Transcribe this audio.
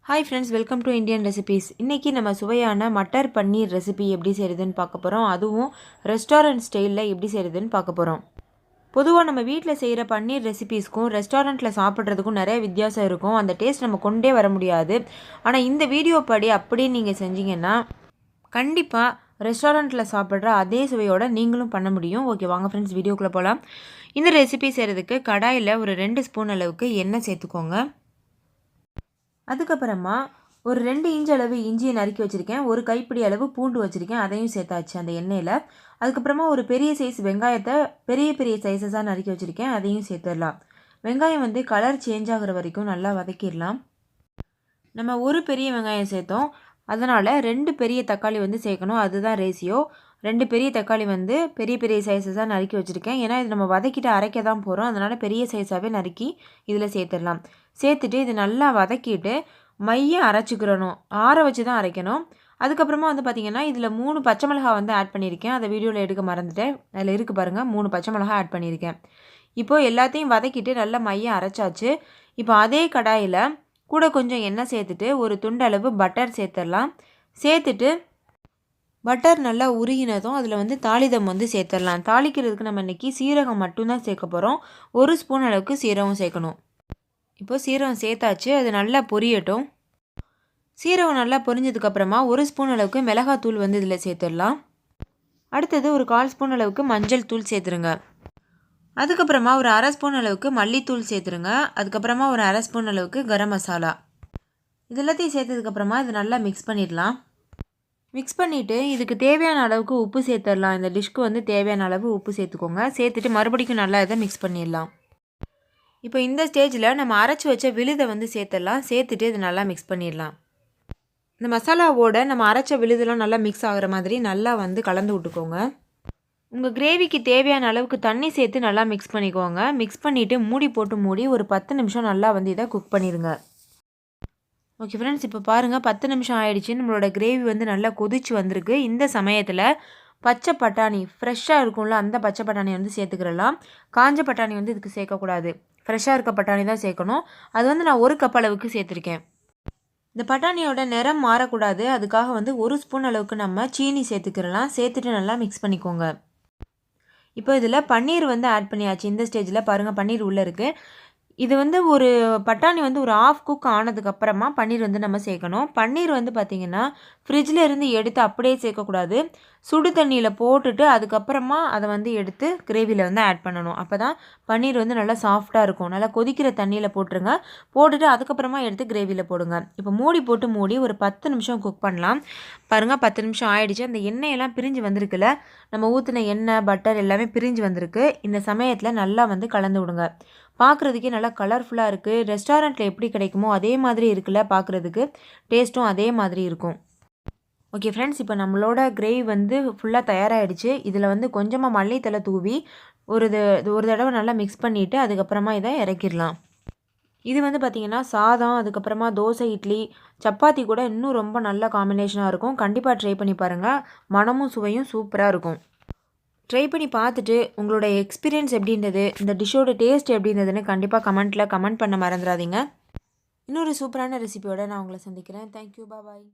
Hi friends, welcome to Indian recipes. இன்றைக்கி நம்ம சுவையான மட்டர் பன்னீர் ரெசிபி எப்படி செய்கிறதுன்னு பார்க்க போகிறோம். அதுவும் ரெஸ்டாரண்ட் ஸ்டைலில் எப்படி செய்கிறதுன்னு பார்க்க போகிறோம். பொதுவாக நம்ம வீட்டில் செய்கிற பன்னீர் ரெசிபீஸ்க்கும் ரெஸ்டாரண்ட்டில் சாப்பிட்றதுக்கும் நிறைய வித்தியாசம் இருக்கும். அந்த டேஸ்ட் நம்ம கொண்டே வர முடியாது. ஆனால் இந்த வீடியோ படி அப்படியே நீங்கள் செஞ்சீங்கன்னா கண்டிப்பாக ரெஸ்டாரண்ட்டில் சாப்பிட்ற அதே சுவையோடு நீங்களும் பண்ண முடியும். ஓகே, வாங்க ஃப்ரெண்ட்ஸ், வீடியோக்குள்ளே போகலாம். இந்த ரெசிபி செய்கிறதுக்கு கடாயில் ஒரு 2 ஸ்பூன் அளவுக்கு எண்ணெய் சேர்த்துக்கோங்க. அதுக்கப்புறமா ஒரு 2 இன்ச் அளவு இஞ்சியை நறுக்கி வச்சுருக்கேன். ஒரு கைப்பிடி அளவு பூண்டு வச்சுருக்கேன், அதையும் சேர்த்தாச்சு அந்த எண்ணெயில். அதுக்கப்புறமா ஒரு பெரிய சைஸ் வெங்காயத்தை பெரிய பெரிய சைஸஸாக நறுக்கி வச்சுருக்கேன், அதையும் சேர்த்துடலாம். வெங்காயம் கலர் சேஞ்ச் ஆகிற வரைக்கும் நல்லா வதக்கிடலாம். நம்ம ஒரு பெரிய வெங்காயம் சேர்த்தோம், அதனால் 2 பெரிய தக்காளி சேர்க்கணும். அதுதான் ரேஷியோ. 2 பெரிய தக்காளி பெரிய பெரிய சைஸஸாக நறுக்கி வச்சுருக்கேன். ஏன்னா இது நம்ம வதக்கிட்டு அரைக்க தான் போகிறோம், அதனால் பெரிய சைஸாகவே நறுக்கி இதில் சேர்த்துடலாம். சேர்த்துட்டு இது நல்லா வதக்கிட்டு மைய அரைச்சிக்கிறணும். ஆற வச்சு தான் அரைக்கணும். அதுக்கப்புறமா பார்த்திங்கன்னா இதில் 3 பச்சை மிளகாய் ஆட் பண்ணியிருக்கேன். அதை வீடியோவில் எடுக்க மறந்துட்டேன். அதில் இருக்குது பாருங்கள், 3 பச்சை மிளகாய் ஆட் பண்ணியிருக்கேன். இப்போது எல்லாத்தையும் வதக்கிட்டு நல்லா மைய அரைச்சாச்சு. இப்போ அதே கடாயில் கூட கொஞ்சம் எண்ணெய் சேர்த்துட்டு ஒரு துண்டளவு பட்டர் சேர்த்துடலாம். சேர்த்துட்டு பட்டர் நல்லா உருகினதும் அதில் தாளிதம் சேர்த்துடலாம். தாளிக்கிறதுக்கு நம்ம இன்றைக்கி சீரகம் மட்டும்தான் சேர்க்க போகிறோம். 1 ஸ்பூன் அளவுக்கு சீரகம் சேர்க்கணும். இப்போ சீரகம் சேர்த்தாச்சு, அது நல்லா பொரியட்டும். சீரகம் நல்லா பொரிஞ்சதுக்கப்புறமா 1 ஸ்பூன் அளவுக்கு மிளகாத்தூள் இதில் சேர்த்துடலாம். அடுத்தது ஒரு 1/4 ஸ்பூன் அளவுக்கு மஞ்சள் தூள் சேர்த்துருங்க. அதுக்கப்புறமா ஒரு 1/2 ஸ்பூன் அளவுக்கு மல்லித்தூள் சேர்த்துருங்க. அதுக்கப்புறமா ஒரு 1/2 ஸ்பூன் அளவுக்கு கரம் மசாலா. இது எல்லாத்தையும் சேர்த்ததுக்கப்புறமா இது நல்லா மிக்ஸ் பண்ணிடலாம். மிக்ஸ் பண்ணிவிட்டு இதுக்கு தேவையான அளவுக்கு உப்பு சேர்த்துடலாம். இந்த டிஷ்க்கு தேவையான அளவு உப்பு சேர்த்துக்கோங்க. சேர்த்துட்டு மறுபடியும் நல்லா இதை மிக்ஸ் பண்ணிடலாம். இப்போ இந்த ஸ்டேஜில் நம்ம அரைச்சி வச்ச விழுதை சேர்த்துடலாம். சேர்த்துட்டு இது நல்லா மிக்ஸ் பண்ணிடலாம். இந்த மசாலாவோட நம்ம அரைச்ச விழுதெல்லாம் நல்லா மிக்ஸ் ஆகிற மாதிரி நல்லா கலந்து விட்டுக்கோங்க. உங்கள் கிரேவிக்கு தேவையான அளவுக்கு தண்ணி சேர்த்து நல்லா மிக்ஸ் பண்ணிக்கோங்க. மிக்ஸ் பண்ணிவிட்டு மூடி ஒரு 10 நிமிஷம் நல்லா இதை குக் பண்ணிடுங்க. ஓகே ஃப்ரெண்ட்ஸ், இப்போ பாருங்கள் 10 நிமிஷம் ஆகிடுச்சு. நம்மளோட கிரேவி நல்லா கொதிச்சு வந்திருக்கு. இந்த சமயத்தில் பச்சை பட்டாணி ஃப்ரெஷ்ஷாக இருக்கும்ல, அந்த பச்சை பட்டாணி சேர்த்துக்கிறலாம். காஞ்ச பட்டாணி இதுக்கு சேர்க்கக்கூடாது. ஃப்ரெஷ்ஷாக இருக்க பட்டாணி தான் சேர்க்கணும். அது நான் 1 கப் அளவுக்கு சேர்த்துருக்கேன். இந்த பட்டாணியோட நிறம் மாறக்கூடாது, அதுக்காக 1 ஸ்பூன் அளவுக்கு நம்ம சீனி சேர்த்துக்கிறலாம். சேர்த்துட்டு நல்லா மிக்ஸ் பண்ணிக்கோங்க. இப்போ இதில் பன்னீர் ஆட் பண்ணியாச்சு. இந்த ஸ்டேஜில் பாருங்கள், பன்னீர் உள்ளே இருக்குது. இது ஒரு பட்டாணி ஒரு ஆஃப் குக் ஆனதுக்கப்புறமா பன்னீர் நம்ம சேர்க்கணும். பன்னீர் பார்த்திங்கன்னா ஃப்ரிட்ஜில் இருந்து எடுத்து அப்படியே சேர்க்கக்கூடாது. சுடு தண்ணியில் போட்டுட்டு அதுக்கப்புறமா அதை எடுத்து கிரேவியில் ஆட் பண்ணணும். அப்போ தான் பன்னீர் நல்லா சாஃப்டாக இருக்கும். நல்லா கொதிக்கிற தண்ணியில் போட்டுருங்க. போட்டுட்டு அதுக்கப்புறமா எடுத்து கிரேவியில் போடுங்க. இப்போ மூடி ஒரு 10 நிமிஷம் குக் பண்ணலாம். பாருங்கள், 10 நிமிஷம் ஆகிடுச்சு. அந்த எண்ணெயெல்லாம் பிரிஞ்சு வந்திருக்குல்ல, நம்ம ஊற்றின எண்ணெய் பட்டர் எல்லாமே பிரிஞ்சு வந்திருக்கு. இந்த சமயத்தில் நல்லா கலந்து விடுங்க. பார்க்குறதுக்கே நல்லா கலர்ஃபுல்லாக இருக்குது. ரெஸ்டாரண்ட்டில் எப்படி கிடைக்குமோ அதே மாதிரி இருக்குல்ல, பார்க்குறதுக்கு டேஸ்ட்டும் அதே மாதிரி இருக்கும். ஓகே ஃப்ரெண்ட்ஸ், இப்போ நம்மளோட கிரேவி ஃபுல்லாக தயாராகிடுச்சு. இதில் கொஞ்சமாக மல்லித்தலை தூவி ஒரு தடவை நல்லா மிக்ஸ் பண்ணிவிட்டு அதுக்கப்புறமா இதை இறக்கிடலாம். இது பார்த்திங்கன்னா சாதம், அதுக்கப்புறமா தோசை, இட்லி, சப்பாத்தி கூட இன்னும் ரொம்ப நல்ல காம்பினேஷனாக இருக்கும். கண்டிப்பாக ட்ரை பண்ணி பாருங்கள். மனமும் சுவையும் சூப்பராக இருக்கும். ட்ரை பண்ணி பார்த்துட்டு உங்களோட எக்ஸ்பீரியன்ஸ் எப்படின்றது, இந்த டிஷ்ஷோட டேஸ்ட் எப்படின்றதுன்னு கண்டிப்பாக கமெண்ட் பண்ண மறந்துடாதீங்க. இன்னொரு சூப்பரான ரெசிபியோடு நான் உங்களை சந்திக்கிறேன். தேங்க்யூ, பாய்.